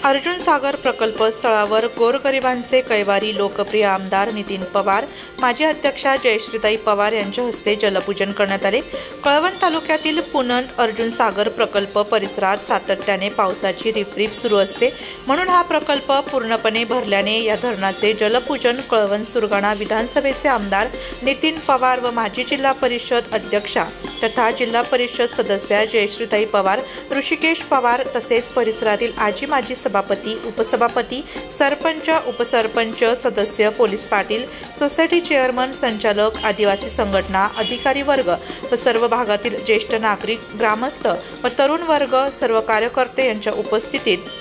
अर्जुन सागर प्रकल्प स्थळावर गोरगरिबांचे कैवारी लोकप्रिय आमदार नितीन पवार, माजी अध्यक्षा जयश्रीताई पवार यांच्या हस्ते जलपूजन करण्यात आले। कळवण तालुक्यातील पुनण अर्जुन सागर प्रकल्प परिसरात सातत्याने पावसाची रिपरिप सुरू असते, म्हणून हा प्रकल्प पूर्णपणे भरल्याने या धरणाचे जलपूजन कळवण सुरगाणा विधानसभेचे आमदार नितीन पवार व माजी जिल्हा परिषद अध्यक्षा तथा जिल्हा परिषद सदस्या जयश्रीताई पवार, ऋषिकेश पवार तसेच परिसरातील आजी माजी सभापती, उपसभापती, सरपंच, उपसरपंच, सदस्य, पोलीस पाटील, सोसायटी चेअरमन, संचालक, आदिवासी संघटना, अधिकारी वर्ग व सर्व भागातील ज्येष्ठ नागरिक, ग्रामस्थ व तरुण वर्ग, सर्व कार्यकर्ते यांच्या उपस्थितीत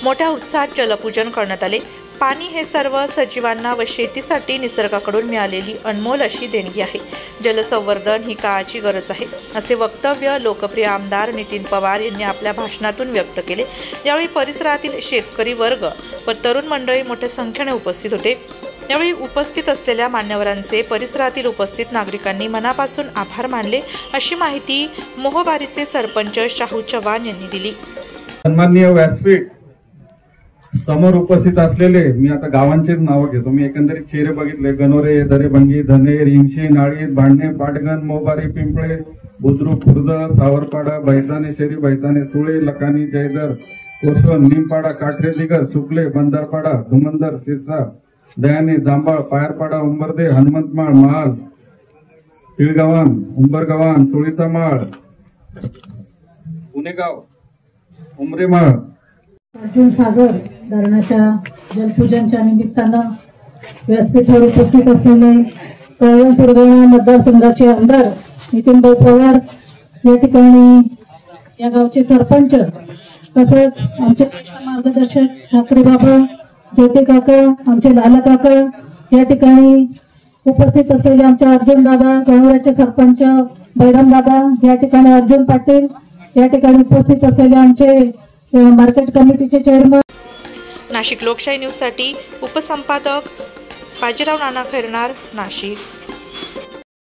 मोठ्या उत्साहात जलपूजन करण्यात आले। पाणी हे सर्व सजीवांना व शेतीसाठी निसर्गाकडून मिळालेली अनमोल अशी देणगी आहे। जलसंवर्धन ही काळाची गरज आहे, असे वक्तव्य लोकप्रिय आमदार नितीन पवार यांनी आपल्या भाषणातून व्यक्त केले। यावेळी परिसरातील शेतकरी वर्ग व तरुण मंडळी मोठ्या संख्येने उपस्थित होते। यावेळी उपस्थित असलेल्या मान्यवरांचे परिसरातील उपस्थित नागरिकांनी मनापासून आभार मानले, अशी माहिती मोहबारीचे सरपंच शाहू चव्हाण यांनी दिली। सन्माननीय व्यासपीठ समोर उपस्थित असलेले मी आता गावांचेच नाव घेतो। मी एकंदरीत चेहरे बघितले, गणोरे, दरेभंगी, धने, रिंगशी, नाळी, भांडणे, पाटगण, मोबारी, पिंपळे, बुद्रुक, खुर्द, सावरपाडा, बैताने शेरी, बैताने सुळे, लकानी, जयदर, कोसवन, निमपाडा, काठरे, दिगर, सुकले, बंदरपाडा, धुमंदर, सिरसा, दयाने, जांभळ, पायरपाडा, उंबरदे, हनुमंतमाळ, महाल, तिळगावान, उंबरगावान, चोळीचा माळ, पुणेगाव, उमरेमाळ। अर्जुन सागर धरणाच्या जलपूजनच्या निमित्तानं व्यासपीठावर उपस्थित असलेले कळवण सुरगाणा मतदारसंघाचे आमदार नितीन पवार, या ठिकाणी या गावचे सरपंच, तसेच आमचे मार्गदर्शक ठाकरे बाबा, ज्योती काका, आमचे लाला काका, या ठिकाणी उपस्थित असलेले आमचे अर्जुन दादा, कळवण्याचे सरपंच बैराम दादा, या ठिकाणी अर्जुन पाटील, या ठिकाणी उपस्थित असलेले आमचे मार्केट कमिटीचे चेअरमन। नाशिक लोकशाही न्यूज साठी उपसंपादक बाजीराव नाना खैरनार, नाशिक।